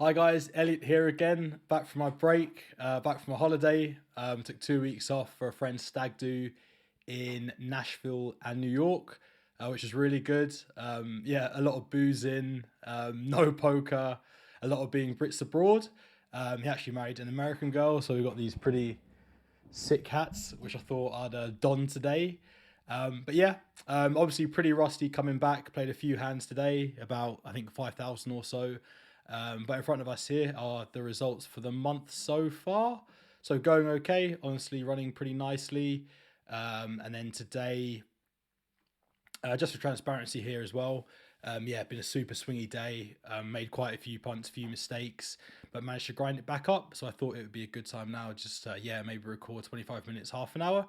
Hi guys, Elliot here again, back from my break, back from a holiday. Took 2 weeks off for a friend's stag do in Nashville and New York, which was really good. Yeah, a lot of boozing, no poker, a lot of being Brits abroad. He actually married an American girl, so we got these pretty sick hats, which I thought I'd don today. But yeah, obviously pretty rusty coming back. Played a few hands today, about I think 5,000 or so. But in front of us here are the results for the month so far. So going okay, honestly running pretty nicely. And then today, just for transparency here as well. Yeah, been a super swingy day. Made quite a few punts, few mistakes, but managed to grind it back up. So I thought it would be a good time now. Just yeah, maybe record 25 minutes, half an hour.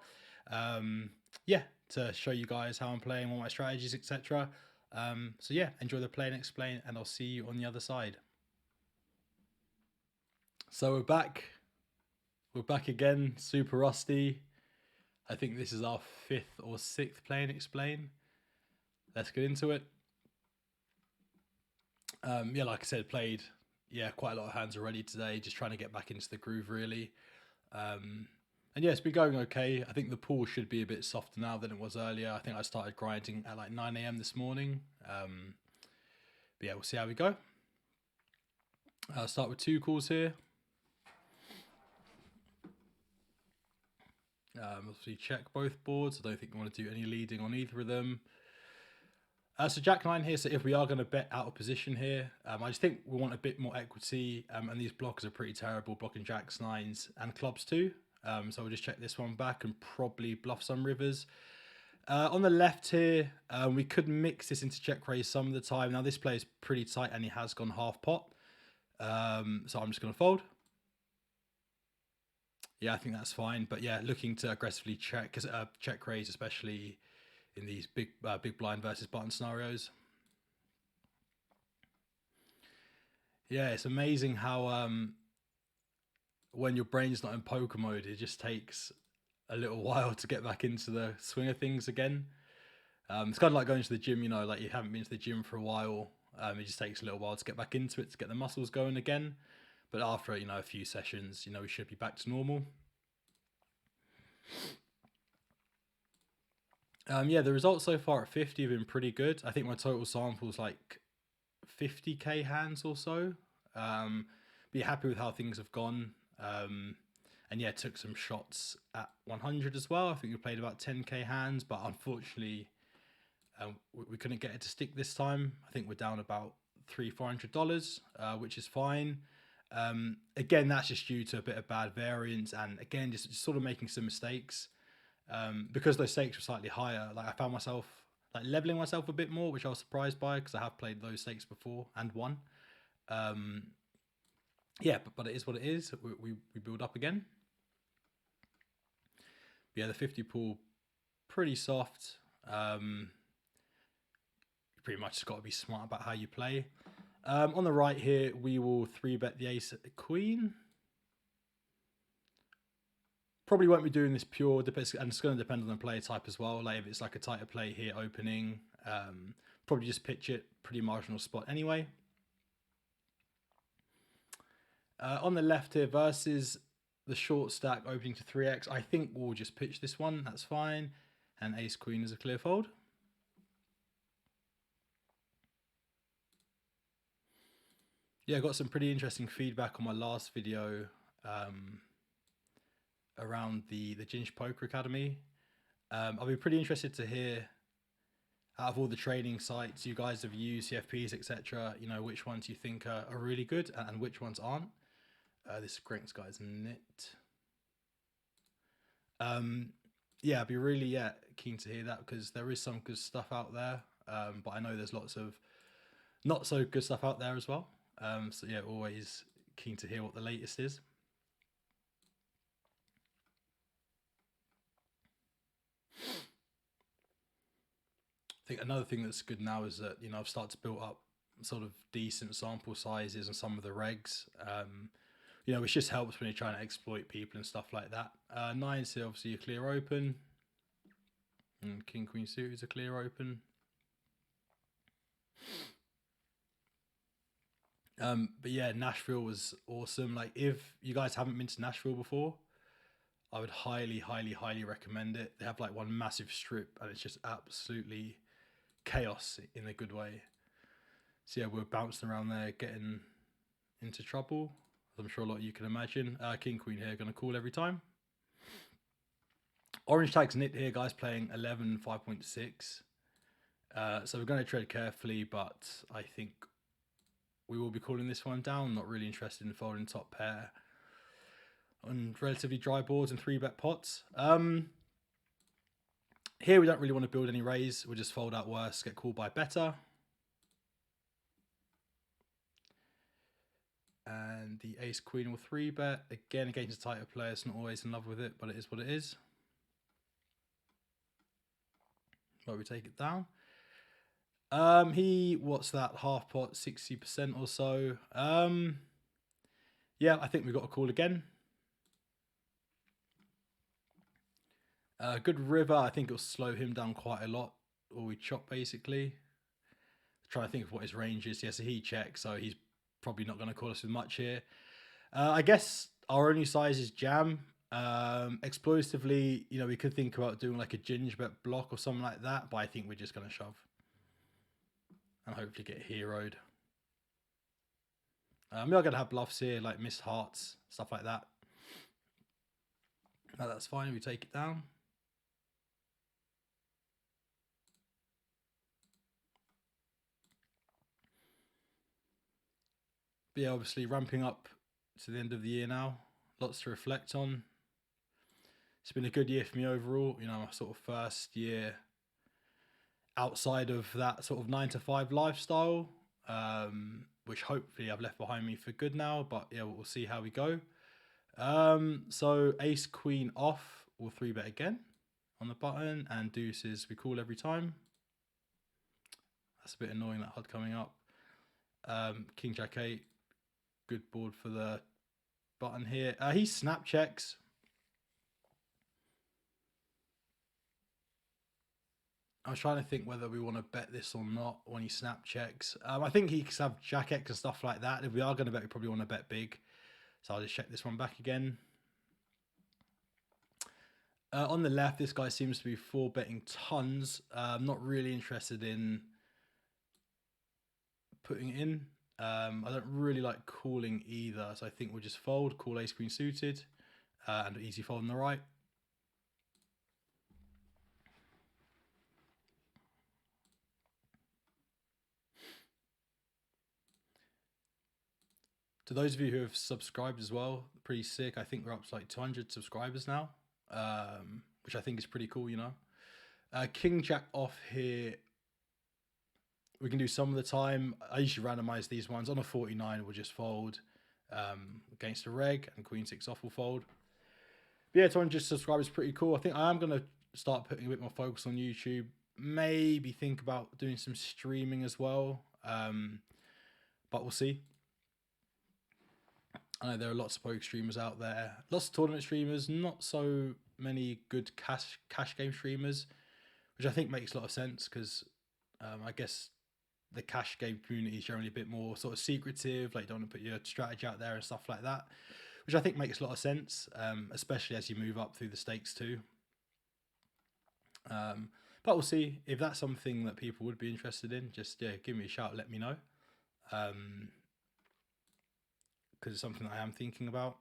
Yeah, to show you guys how I'm playing, all my strategies, etc. So yeah, enjoy the play and explain, and I'll see you on the other side. So we're back. We're back again, super rusty. I think this is our fifth or sixth play and explain. Let's get into it. Yeah, like I said, played quite a lot of hands already today. Just trying to get back into the groove, really. And yeah, it's been going okay. I think the pool should be a bit softer now than it was earlier. I think I started grinding at like 9 a.m. this morning. But yeah, we'll see how we go. I'll start with two calls here. Obviously check both boards. I don't think we want to do any leading on either of them. So Jack 9 here, so if we are going to bet out of position here, I just think we want a bit more equity, and these blockers are pretty terrible, blocking Jacks, 9s, and clubs too. So we'll just check this one back and probably bluff some rivers. On the left here, we could mix this into check raise some of the time. Now this play is pretty tight and he has gone half pot. So I'm just going to fold. Yeah, I think that's fine. But yeah, looking to aggressively check, check raise, especially in these big blind versus button scenarios. Yeah, it's amazing how when your brain's not in poker mode, it just takes a little while to get back into the swing of things again. It's kind of like going to the gym, you know, like you haven't been to the gym for a while. It just takes a little while to get back into it, to get the muscles going again. But after, you know, a few sessions, you know, we should be back to normal. Yeah, the results so far at 50 have been pretty good. I think my total sample is like 50k hands or so. Be happy with how things have gone. And yeah, took some shots at 100 as well. I think we played about 10k hands, but unfortunately, we couldn't get it to stick this time. I think we're down about $300-400, which is fine. Again, that's just due to a bit of bad variance, and again, just sort of making some mistakes. Because those stakes were slightly higher, like I found myself like leveling myself a bit more, which I was surprised by because I have played those stakes before and won. Yeah, but it is what it is. We build up again. But yeah, the 50 pool pretty soft. You pretty much just got to be smart about how you play. On the right here, we will 3-bet the ace at the queen. Probably won't be doing this pure, and it's going to depend on the player type as well. Like if it's like a tighter play here opening, probably just pitch it pretty marginal spot anyway. On the left here versus the short stack opening to 3x, I think we'll just pitch this one. That's fine. And ace queen is a clear fold. Yeah, I got some pretty interesting feedback on my last video around the Ginge Poker Academy. I'll be pretty interested to hear, out of all the training sites you guys have used, CFPs, etc., you know, which ones you think are really good and which ones aren't. This Grinks guy's knit. Yeah, I'd be really keen to hear that because there is some good stuff out there, but I know there's lots of not so good stuff out there as well. So yeah, always keen to hear what the latest is. I think another thing that's good now is that, you know, I've started to build up sort of decent sample sizes and some of the regs. You know, which just helps when you're trying to exploit people and stuff like that. Nines here, obviously a clear open. And King Queen suit is a clear open. But yeah, Nashville was awesome. Like, if you guys haven't been to Nashville before, I would highly, highly, highly recommend it. They have like one massive strip, and it's just absolutely chaos in a good way. So yeah, we're bouncing around there, getting into trouble, as I'm sure a lot of you can imagine. King Queen here, going to call every time. Orange tag's nit here, guys, playing 11 5.6. So we're going to tread carefully, but I think we will be calling this one down. Not really interested in folding top pair on relatively dry boards and 3-bet pots. Here we don't really want to build any raise. We'll just fold out worse, get called by better. And the ace queen will 3-bet. Again, against a tighter player, it's not always in love with it, but it is what it is. But we take it down. What's that, half pot, 60% or so. Yeah, I think we've got a call again. Good river, I think it'll slow him down quite a lot, or we chop basically. Trying to think of what his range is. Yeah, so he checks, so he's probably not going to call us with much here. I guess our only size is jam. Explosively, we could think about doing like a ginger bet block or something like that, but I think we're just going to shove and hopefully get heroed. We are going to have bluffs here, like missed hearts, stuff like that. That's fine, we take it down. But yeah, obviously ramping up to the end of the year now. Lots to reflect on. It's been a good year for me overall. My sort of first year outside of that sort of 9-to-5 lifestyle, which hopefully I've left behind me for good now. But yeah, we'll see how we go. So ace queen off, we'll 3-bet again on the button, and deuces we call every time. That's a bit annoying, that HUD coming up. King jack 8, good board for the button here. He snap checks. I was trying to think whether we want to bet this or not when he snap checks. I think he could have jack X and stuff like that. If we are going to bet, we probably want to bet big. So I'll just check this one back again. On the left, this guy seems to be 4-betting tons. I'm not really interested in putting it in. I don't really like calling either. So I think we'll just fold, call ace queen suited, and easy fold on the right. To those of you who have subscribed as well, pretty sick. I think we're up to like 200 subscribers now, which I think is pretty cool, King jack off here, we can do some of the time. I usually randomize these ones. On a 49, we'll just fold against a reg, and queen 6 off will fold. But yeah, 200 subscribers is pretty cool. I think I am going to start putting a bit more focus on YouTube. Maybe think about doing some streaming as well, but we'll see. I know there are lots of poker streamers out there, lots of tournament streamers, not so many good cash game streamers, which I think makes a lot of sense because I guess the cash game community is generally a bit more sort of secretive, like you don't want to put your strategy out there and stuff like that, which I think makes a lot of sense, especially as you move up through the stakes too. But we'll see if that's something that people would be interested in. Just give me a shout, let me know. Because it's something that I am thinking about.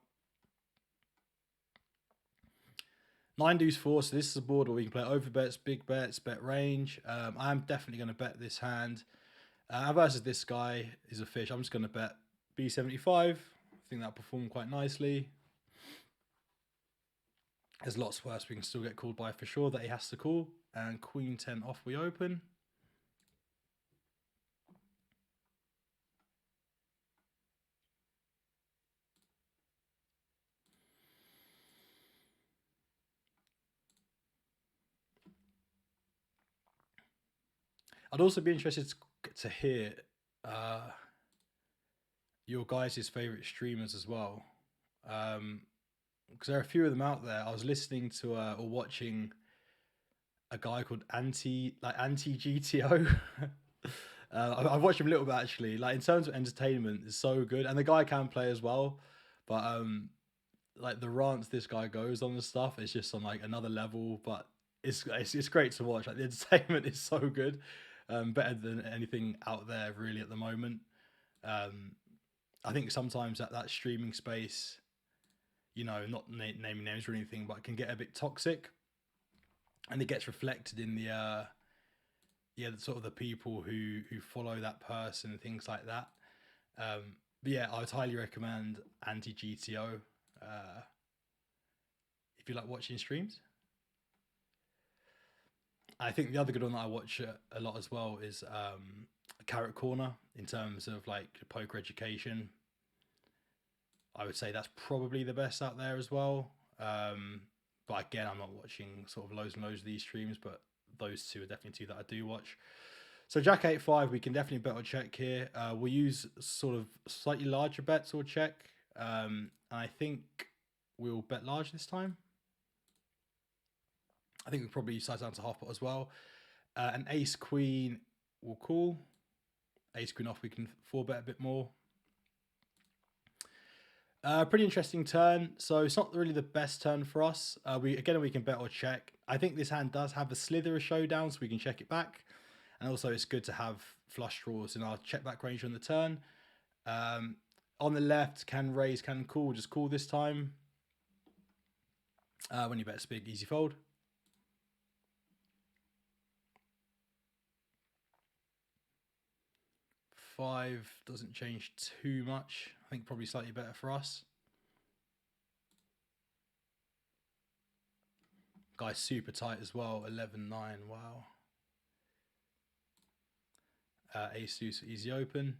9 deuce 4, so this is a board where we can play over bets, big bets, bet range. I'm definitely going to bet this hand. Versus this guy is a fish. I'm just going to bet B75. I think that performed quite nicely. There's lots worse we can still get called by for sure that he has to call. And queen 10 off we open. I'd also be interested to hear your guys' favorite streamers as well, because there are a few of them out there. I was listening to or watching a guy called anti GTO. I've watched him a little bit actually. Like in terms of entertainment, it's so good, and the guy can play as well. But like the rants this guy goes on and stuff, it's just on like another level. But it's great to watch. Like the entertainment is so good, better than anything out there really at the moment. Um, I think sometimes that streaming space, not naming names or anything, but can get a bit toxic, and it gets reflected in the sort of the people who follow that person and things like that. But yeah, I would highly recommend Anti GTO if you like watching streams. I think the other good one that I watch a lot as well is Carrot Corner in terms of like poker education. I would say that's probably the best out there as well. But again, I'm not watching sort of loads and loads of these streams, but those two are definitely two that I do watch. So Jack 8-5, we can definitely bet or check here. We'll use sort of slightly larger bets or check. And I think we'll bet large this time. I think we'll probably size down to half pot as well. An ace queen will call. Ace queen off, we can 4-bet a bit more. Pretty interesting turn. So it's not really the best turn for us. We can bet or check. I think this hand does have a slither of showdown, so we can check it back. And also it's good to have flush draws in our check back range on the turn. On the left, can raise, can call. Just call this time. When you bet it's big, easy fold. Five doesn't change too much. I think probably slightly better for us. Guy's super tight as well. 11-9. Wow. Ace deuce easy open.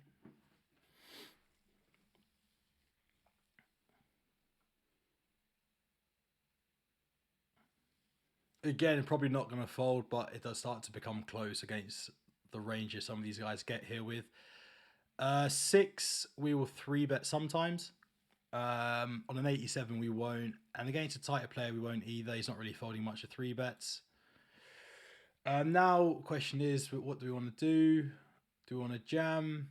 Again, probably not going to fold, but it does start to become close against the ranges some of these guys get here with. 6, we will 3-bet sometimes. On an 87, we won't. And against a tighter player, we won't either. He's not really folding much of 3-bets. Now, question is, what do we want to do? Do we want to jam?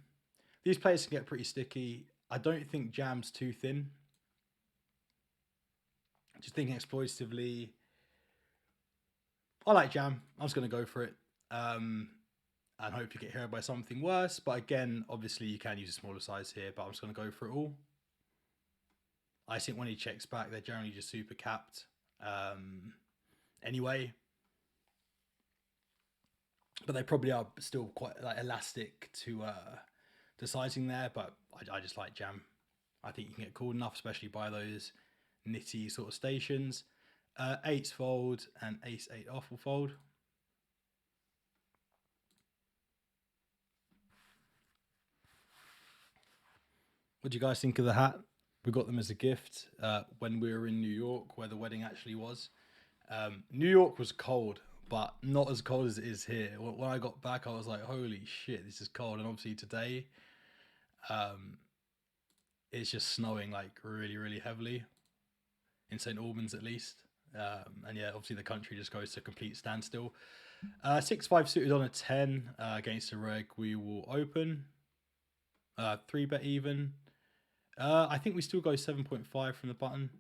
These players can get pretty sticky. I don't think jam's too thin. Just thinking exploitatively. I like jam. I'm just going to go for it. And hope you get hit by something worse. But again, obviously you can use a smaller size here, but I'm just going to go for it all. I think when he checks back, they're generally just super capped anyway. But they probably are still quite like elastic to sizing there. But I just like jam. I think you can get called enough, especially by those nitty sort of stations. 8s fold and ace 8 off will fold. What do you guys think of the hat? We got them as a gift when we were in New York, where the wedding actually was. New York was cold, but not as cold as it is here. When I got back, I was like, holy shit, this is cold. And obviously today, it's just snowing like really, really heavily in St. Albans at least. And yeah, obviously the country just goes to complete standstill. 6-5 suited on a 10 against a reg. We will open. 3-bet even. I think we still go 7.5 from the button.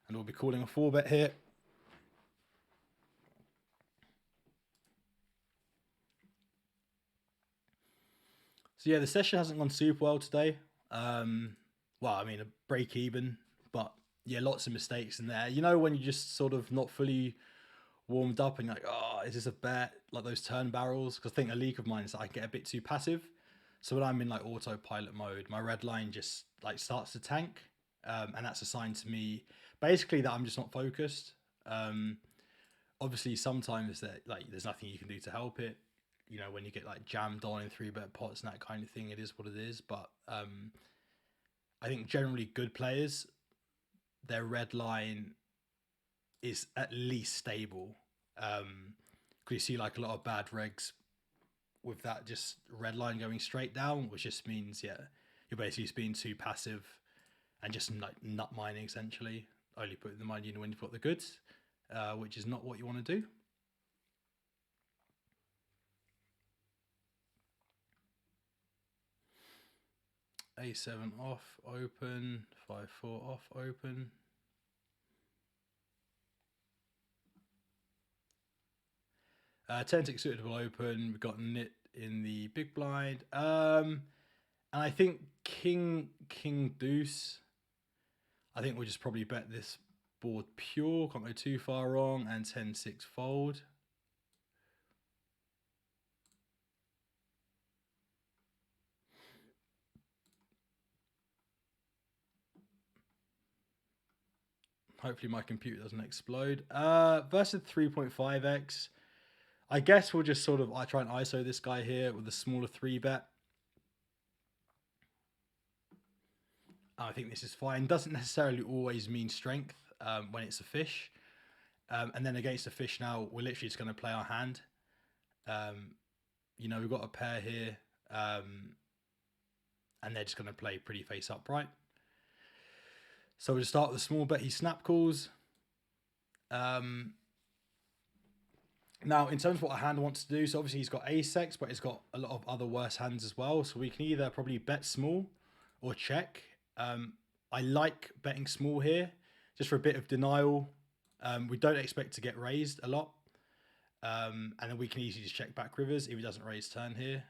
And we'll be calling a 4-bet here. So yeah, the session hasn't gone super well today. Well, I mean, a break even, but yeah, lots of mistakes in there. You know, when you just sort of not fully warmed up and you're like, oh, is this a bet? Like those turn barrels. Because I think a leak of mine is that I get a bit too passive. So when I'm in like autopilot mode, my red line just like starts to tank. And that's a sign to me basically that I'm just not focused. Obviously sometimes that like there's nothing you can do to help it. You know, when you get like jammed on in 3-bet pots and that kind of thing, it is what it is. But I think generally good players, their red line is at least stable. Because you see like a lot of bad regs with that just red line going straight down, which just means, yeah, you're basically just being too passive and just like nut mining essentially. Only putting the money in when you've got the goods, which is not what you want to do. A7 off, open, 5-4 off, open. Uh, 10-6 suited will open. We've got nit in the big blind. And I think king deuce. I think we'll just probably bet this board pure. Can't go too far wrong. And 10-6 fold. Hopefully my computer doesn't explode. Versus 3.5x. I guess we'll just sort of try and ISO this guy here with a smaller 3-bet. I think this is fine. Doesn't necessarily always mean strength when it's a fish. And then against a fish now, we're literally just going to play our hand. You know, we've got a pair here. And they're just going to play pretty face upright. So we'll start with a small bet. He snap calls. Now, in terms of what a hand wants to do, so obviously he's got ace-x, but he's got a lot of other worse hands as well. So we can either probably bet small or check. I like betting small here, just for a bit of denial. We don't expect to get raised a lot. And then we can easily just check back rivers if he doesn't raise turn here.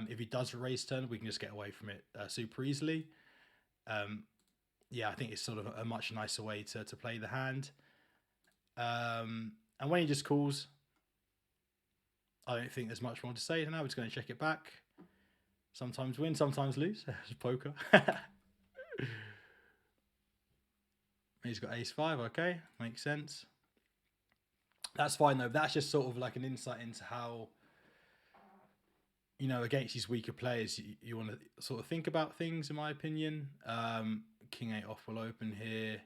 If he does raise turn, we can just get away from it super easily. Yeah, I think it's sort of a much nicer way to play the hand. And when he just calls, I don't think there's much more to say. Now we're just going to check it back. Sometimes win, sometimes lose. It's poker. He's got ace-5. Okay, makes sense. That's fine though. That's just sort of like an insight into how, you know, against these weaker players, you want to sort of think about things, in my opinion. King 8 off will open here,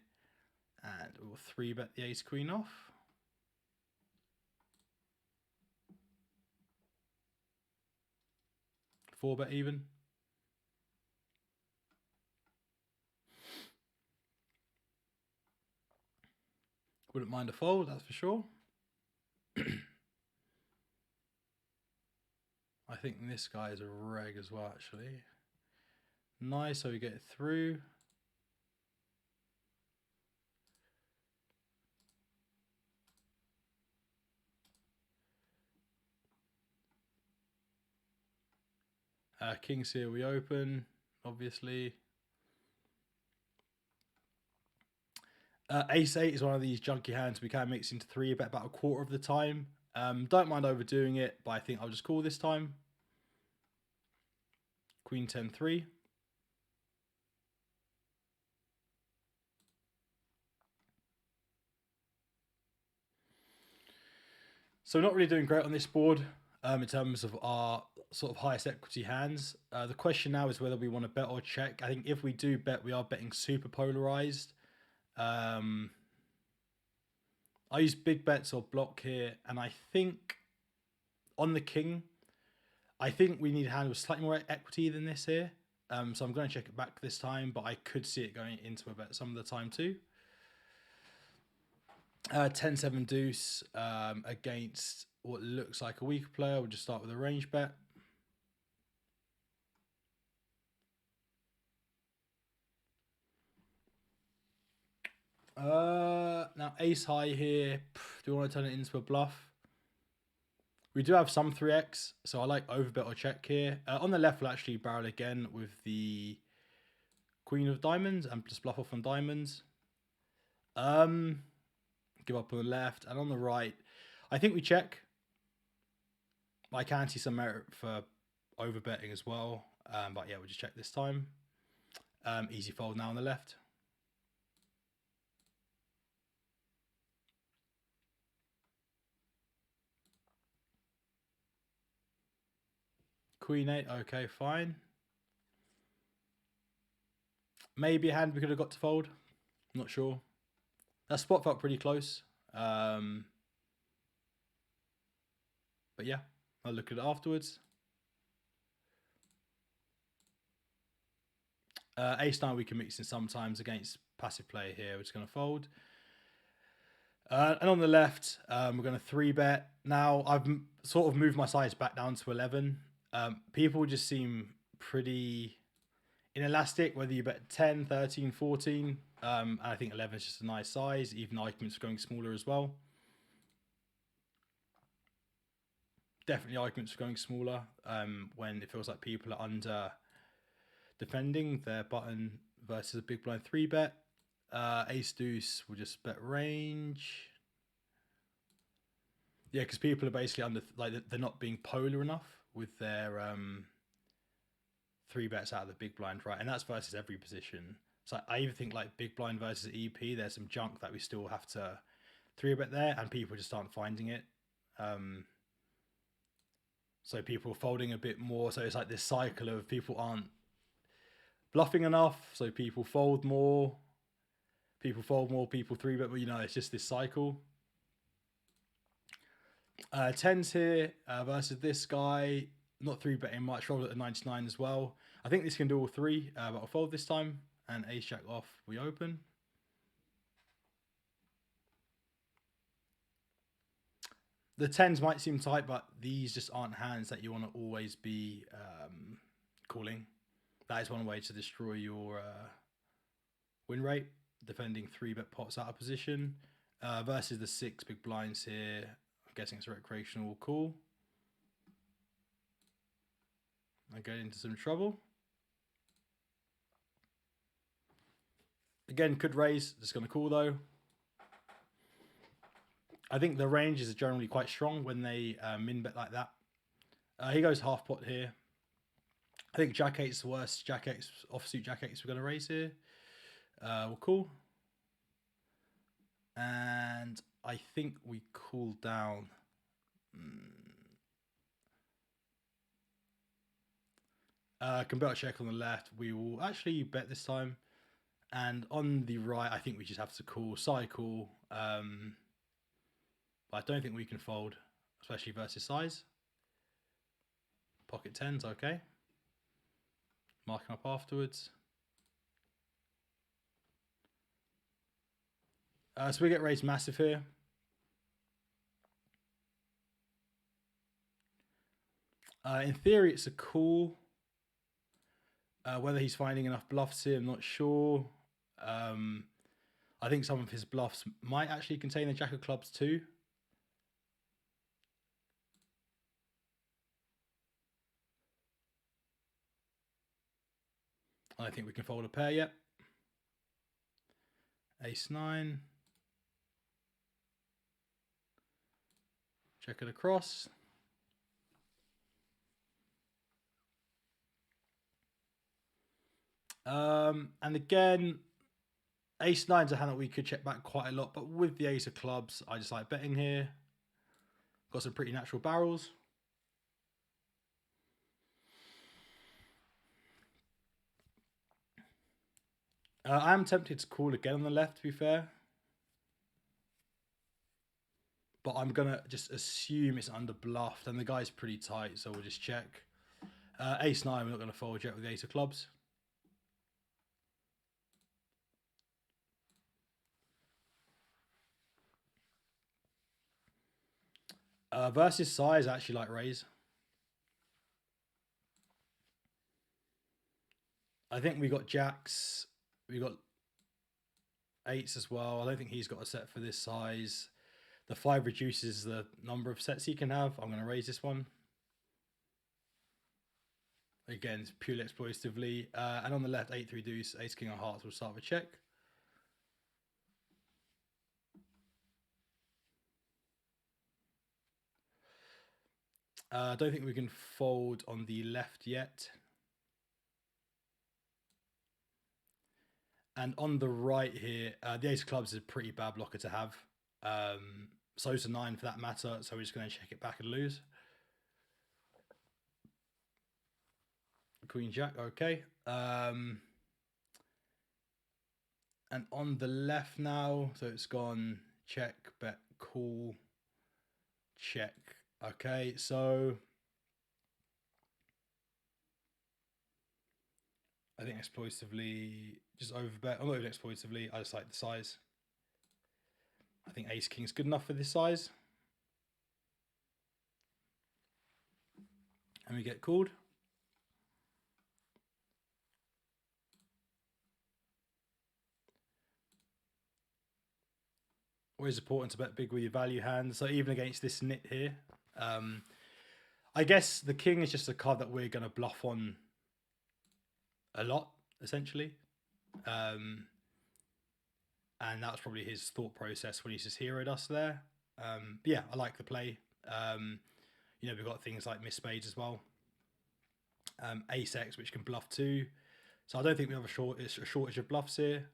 and we'll 3-bet the ace queen off. Four bet even. Wouldn't mind a fold, that's for sure. I think this guy is a reg as well, actually. Nice, so we get it through. King's here we open, obviously. Ace-8 is one of these junky hands we can mix into 3-bet about a quarter of the time. Don't mind overdoing it, but I think I'll just call this time. Queen 10-3. So not really doing great on this board in terms of our sort of highest equity hands. The question now is whether we want to bet or check. I think if we do bet, we are betting super polarized. I use big bets or block here, and I think on the king, I think we need a hand with slightly more equity than this here. So I'm going to check it back this time, but I could see it going into a bet some of the time too. 10-7 deuce against what looks like a weaker player. We'll just start with a range bet. Now ace high here. Do we want to turn it into a bluff? We do have some 3x, so I like overbet or check here. On the left, we'll actually barrel again with the queen of diamonds and just bluff off on diamonds. Give up on the left, and on the right, I think we check. I can see some merit for overbetting as well, but yeah, we'll just check this time. Easy fold now on the left. Queen 8, okay, fine. Maybe a hand we could have got to fold. I'm not sure. That spot felt pretty close. But yeah, I'll look at it afterwards. Ace-9 we can mix in sometimes against passive player here. We're just going to fold. And on the left, we're going to 3-bet. Now, I've sort of moved my size back down to 11. People just seem pretty in elastic, whether you bet 10, 13, 14, and I think 11 is just a nice size, even arguments for going smaller as well. Definitely arguments for going smaller when it feels like people are under defending their button versus a big blind 3-bet. Ace deuce will just bet range. Yeah, because people are basically under, like, they're not being polar enough with their 3-bets out of the big blind, right? And that's versus every position. So I even think like big blind versus EP, there's some junk that we still have to 3-bet there, and people just aren't finding it. So people are folding a bit more. So it's like this cycle of people aren't bluffing enough, so people fold more. People fold more, people 3-bet, but it's just this cycle. 10s here versus this guy. Not 3-betting much, rolled at a 99 as well. I think this can do all three, but I'll fold this time. And ace jack off, we open. The 10s might seem tight, but these just aren't hands that you want to always be calling. That is one way to destroy your win rate, defending 3-bet pots out of position. Versus the 6 big blinds here. I'm guessing it's a recreational call. I get into some trouble. Again, could raise. Just going to call though. I think the ranges are generally quite strong when they min bet like that. He goes half pot here. I think Jack 8's the worst. Jack 8's offsuit Jack 8's we're going to raise here. We'll call. And I think we call down. Can bet check on the left. We will actually bet this time. And on the right, I think we just have to call, cycle. But I don't think we can fold, especially versus size. Pocket 10's okay. Mark him up afterwards. So we get raised massive here. In theory, it's a call. Whether he's finding enough bluffs here, I'm not sure. I think some of his bluffs might actually contain a jack of clubs too. I don't think we can fold a pair yet. Ace 9. Check it across. And again, Ace 9's a hand that we could check back quite a lot, but with the Ace of Clubs, I just like betting here. Got some pretty natural barrels. I am tempted to call again on the left, to be fair. But I'm going to just assume it's under bluffed, and the guy's pretty tight, so we'll just check. Ace 9, we're not going to fold yet with the Ace of Clubs. Versus size, I actually like raise. I think we got jacks. We got 8s as well. I don't think he's got a set for this size. The 5 reduces the number of sets he can have. I'm going to raise this one. Again, it's purely exploitatively. And on the left, 8-3 deuce, ace king of hearts will start with check. I don't think we can fold on the left yet. And on the right here, the ace of clubs is a pretty bad blocker to have. So is a 9 for that matter. So we're just going to check it back and lose. Queen jack, okay. And on the left now, so it's gone check, bet, call, check. Okay, so I think exploitatively, just overbet. I'm not even exploitatively, I just like the size. I think ace king's good enough for this size. And we get called. Always important to bet big with your value hands. So even against this nit here, I guess the king is just a card that we're going to bluff on a lot, essentially. And that was probably his thought process when he's just heroed us there. But yeah, I like the play. We've got things like Miss Spades as well. Ace X, which can bluff too. So I don't think we have a shortage of bluffs here.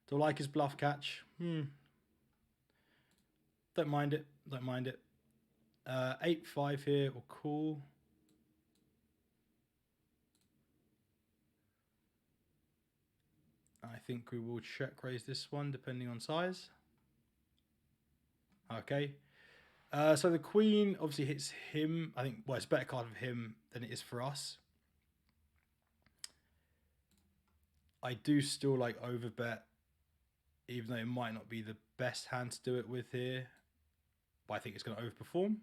Do I like his bluff catch? Don't mind it. 8-5 here will call. I think we will check raise this one depending on size. Okay. So the queen obviously hits him. I think, well, it's a better card for him than it is for us. I do still like overbet, even though it might not be the best hand to do it with here. But I think it's going to overperform.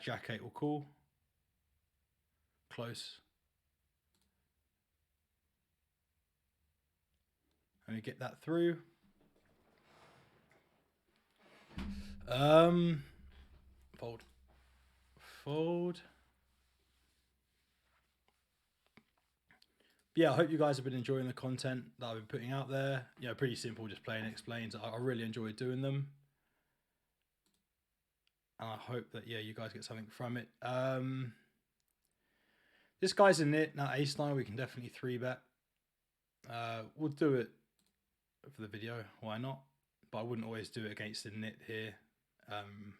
Jack 8 will call. Close. And we get that through. Fold. Yeah, I hope you guys have been enjoying the content that I've been putting out there. Pretty simple, just play and explains. I really enjoy doing them. And I hope that, you guys get something from it. This guy's a nit. Now, ace 9, we can definitely 3-bet. We'll do it for the video. Why not? But I wouldn't always do it against the nit here.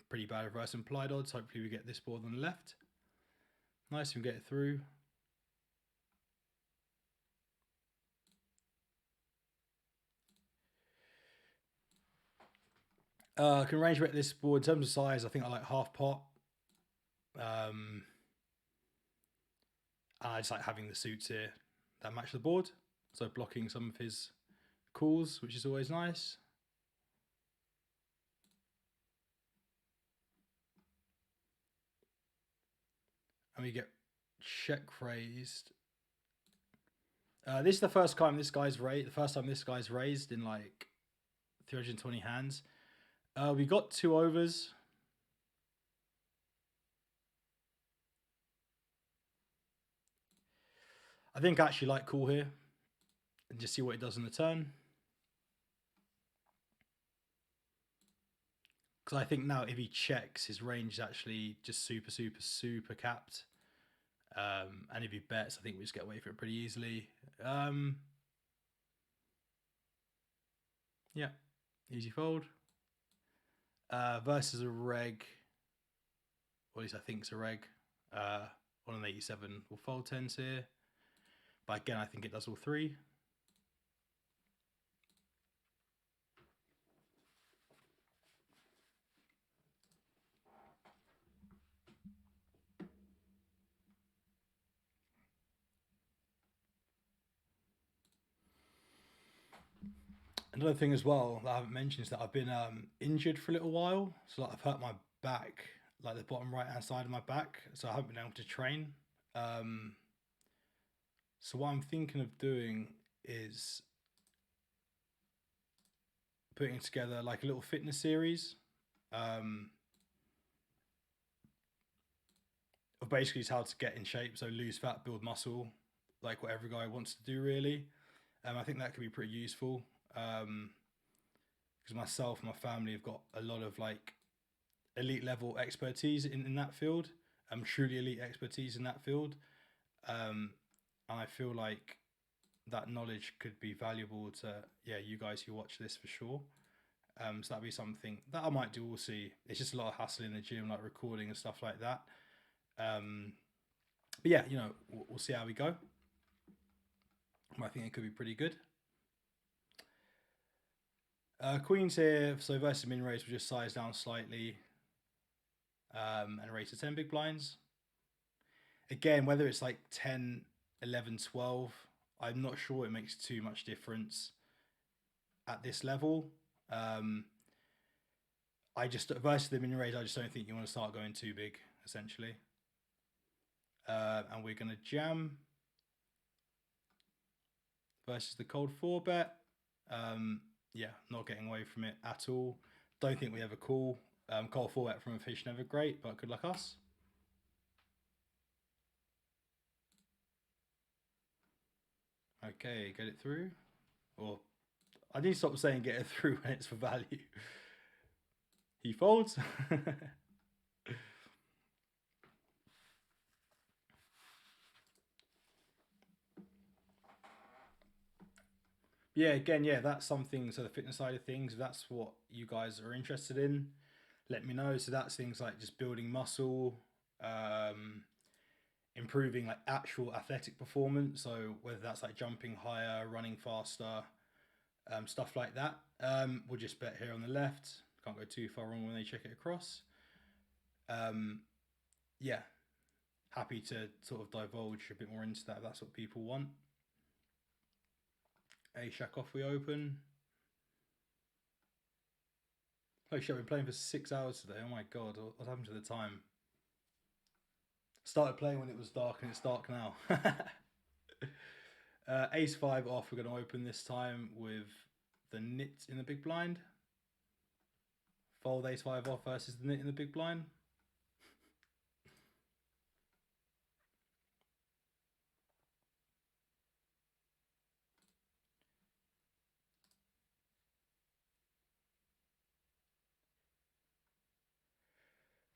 Pretty bad reverse implied odds. Hopefully we get this board on the left. Nice, we get it through. I can range bet this board. In terms of size, I think I like half pot. I just like having the suits here that match the board. So blocking some of his calls, which is always nice. And we get check raised. This is the first time this guy's raised. The first time this guy's raised in like 320 hands. We got 2 overs. I think I actually like call here and just see what it does in the turn. Because I think now if he checks, his range is actually just super capped. And if he bets, I think we just get away from it pretty easily. Yeah, easy fold. Versus a reg, or at least I think it's a reg. On an 87, we'll fold 10s here. But again, I think it does all 3. Another thing as well that I haven't mentioned is that I've been injured for a little while. So I've hurt my back, like the bottom right hand side of my back. So I haven't been able to train. So what I'm thinking of doing is putting together like a little fitness series of basically just how to get in shape. So lose fat, build muscle, like what every guy wants to do really. I think that could be pretty useful. Because myself and my family have got a lot of like elite level expertise in that field. Truly elite expertise in that field. And I feel like that knowledge could be valuable to you guys who watch this for sure. So that'd be something that I might do. We'll see. It's just a lot of hassle in the gym, like recording and stuff like that. But yeah, we'll see how we go. I think it could be pretty good. Queens here, so versus min raise, we'll just size down slightly and raise to 10 big blinds. Again, whether it's like 10, 11, 12, I'm not sure it makes too much difference at this level. I just, versus the min raise, I just don't think you want to start going too big, essentially. And we're going to jam. versus the cold 4-bet. Yeah, not getting away from it at all. Don't think we ever call. Cold 4-bet from a fish never great, but good luck us. Okay, get it through. Or I need to stop saying get it through when it's for value. He folds. Yeah, again, yeah, that's something. So the fitness side of things, if that's what you guys are interested in, let me know. So that's things like just building muscle, improving like actual athletic performance. So whether that's like jumping higher, running faster, stuff like that. We'll just bet here on the left. Can't go too far wrong when they check it across. Yeah, happy to sort of divulge a bit more into that if that's what people want. A shack off we open. Oh shit, we've been playing for 6 hours today. Oh my god, what happened to the time? Started playing when it was dark and it's dark now. Ace 5 off, we're going to open this time with the nit in the big blind. Fold Ace 5 off versus the nit in the big blind.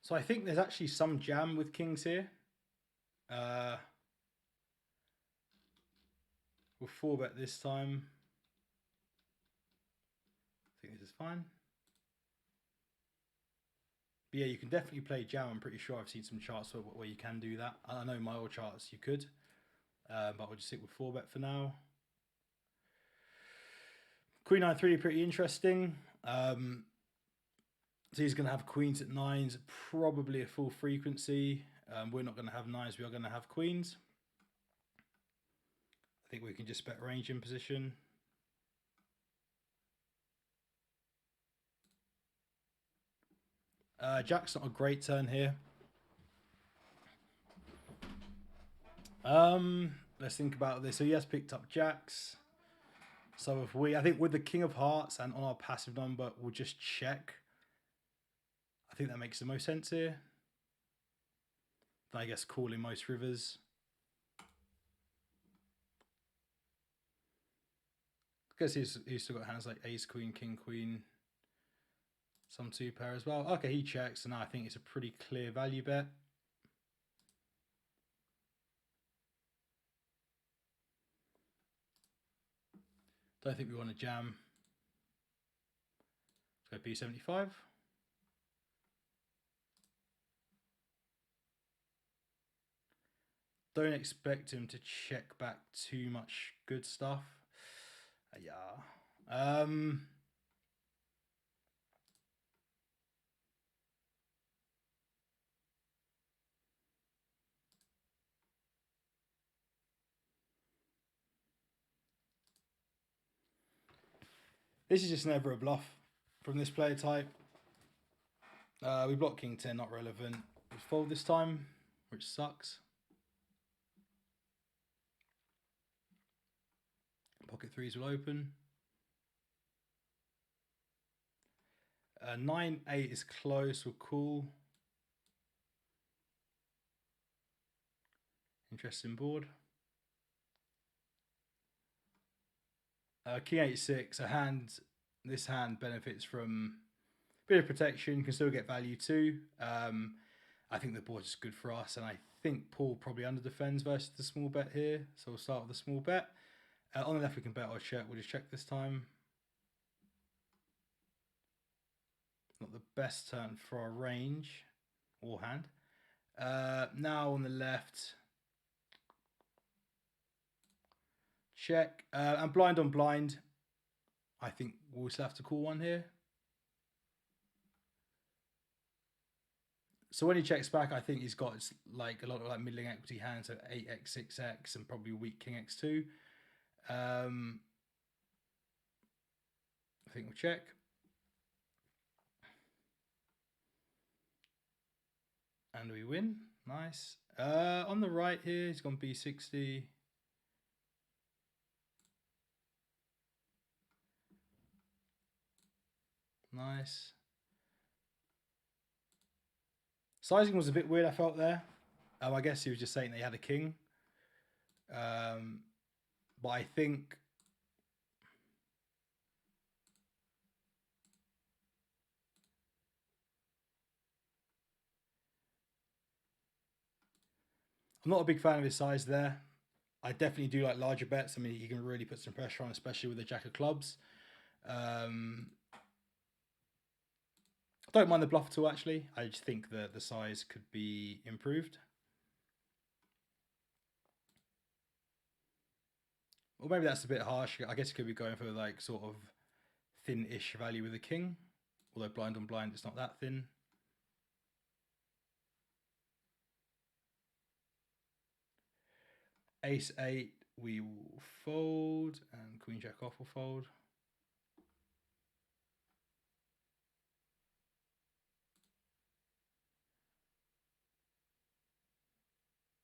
So I think there's actually some jam with kings here. We'll 4-bet this time. I think this is fine. But yeah, you can definitely play jam. I'm pretty sure I've seen some charts where you can do that. I know my old charts you could, but we'll just stick with 4-bet for now. Queen 9-3, pretty interesting. So he's going to have queens at nines, probably a full frequency. We're not going to have nines, we are going to have queens. I think we can just bet range in position. Jack's not a great turn here. Let's think about this. So he has picked up jacks. So if I think with the king of hearts and on our passive number, we'll just check. I think that makes the most sense here. I guess calling most rivers. I guess he's still got hands like ace, queen, king, queen. Some 2-pair as well. Okay, he checks, and now I think it's a pretty clear value bet. Don't think we want to jam. Let's go B75. Don't expect him to check back too much good stuff. Yeah. This is just never a bluff from this player type. We block king 10, not relevant. We fold this time, which sucks. Pocket threes will open. 9-8 is close, we're cool. Interesting board. King 8-6, this hand benefits from a bit of protection, can still get value too. I think the board is good for us, and I think Paul probably under defends versus the small bet here. So we'll start with the small bet. On the left we can bet or check. We'll just check this time. Not the best turn for our range or hand. Now on the left, check. And blind on blind, I think we'll still have to call one here. So when he checks back, I think he's got like a lot of like middling equity hands, so 8x, 6x, and probably weak king x2. I think we'll check. And we win. Nice. On the right here, he's gone b60. Nice. Sizing was a bit weird, I felt there. I guess he was just saying they had a king. But I think I'm not a big fan of his size there. I definitely do like larger bets. I mean, he can really put some pressure on, especially with the jack of clubs. I don't mind the bluff at all, actually. I just think that the size could be improved. Or maybe that's a bit harsh. I guess it could be going for like sort of thin-ish value with the king. Although blind on blind, it's not that thin. Ace 8, we will fold, and Queen Jack off will fold.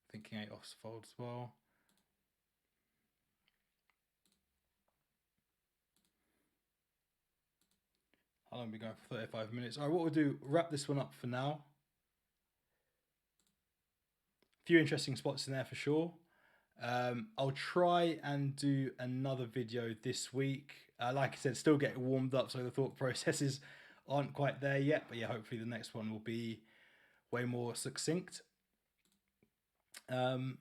I think King 8 off fold as well. How long are we going for? 35 minutes. All right, what we'll do, wrap this one up for now. A few interesting spots in there for sure. I'll try and do another video this week. Like I said, still getting warmed up, so the thought processes aren't quite there yet. But yeah, hopefully the next one will be way more succinct. And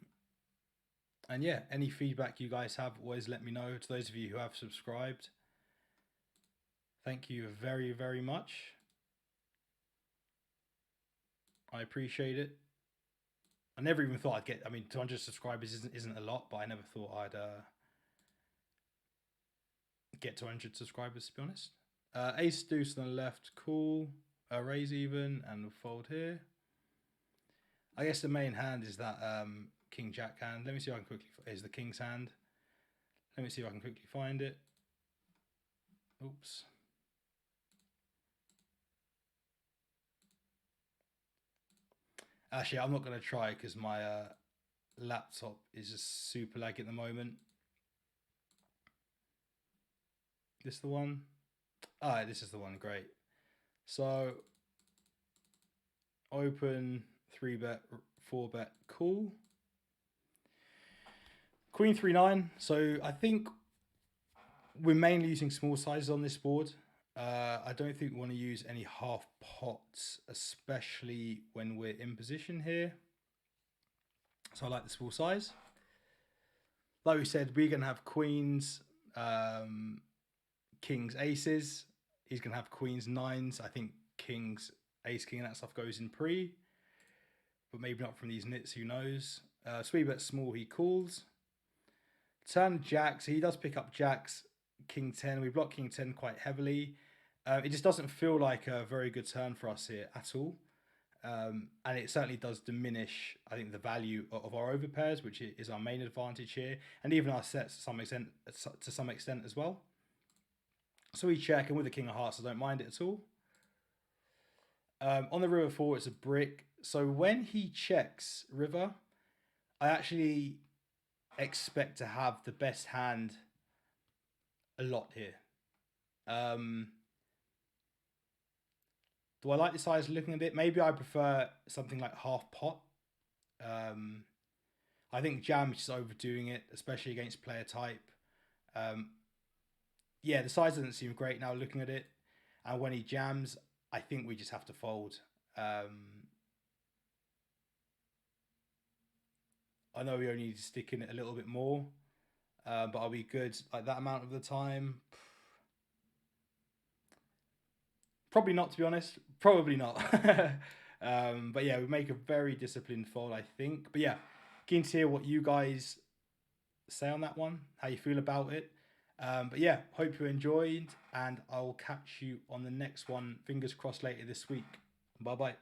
yeah, any feedback you guys have, always let me know. To those of you who have subscribed, thank you very, very much. I appreciate it. I never even thought I'd get, I mean, 200 subscribers isn't a lot, but I never thought I'd get 200 subscribers, to be honest. Ace deuce on the left, cool. Raise even, and we'll fold here. I guess the main hand is that King Jack hand. Let me see if I can quickly, is the King's hand. Let me see if I can quickly find it. Oops. Actually, I'm not going to try because my laptop is just super laggy at the moment. This the one? Ah, this is the one, great. So, open, 3-bet, 4-bet, cool. Queen 3-9, so I think we're mainly using small sizes on this board. I don't think we want to use any half pots, especially when we're in position here. So I like the small size. Like we said, we're going to have queens, kings, aces. He's going to have queens, nines. I think kings, ace, king, and that stuff goes in pre. But maybe not from these nits, who knows. So we bet small, he calls. Turn jacks, so he does pick up jacks, king 10. We block king 10 quite heavily. It just doesn't feel like a very good turn for us here at all. And it certainly does diminish, I think, the value of our overpairs, which is our main advantage here, and even our sets to some extent as well. So we check, and with the king of hearts, I don't mind it at all. On the river 4, it's a brick. So when he checks river, I actually expect to have the best hand a lot here. Do I like the size looking at it? Maybe I prefer something like half pot. I think jam is just overdoing it, especially against player type. Yeah, the size doesn't seem great now looking at it. And when he jams, I think we just have to fold. I know we only need to stick in it a little bit more, but are we good like that amount of the time? Probably not, to be honest. Probably not. But yeah, we make a very disciplined fold, I think. But yeah, keen to hear what you guys say on that one, how you feel about it. But yeah, hope you enjoyed, and I'll catch you on the next one. Fingers crossed later this week. Bye bye.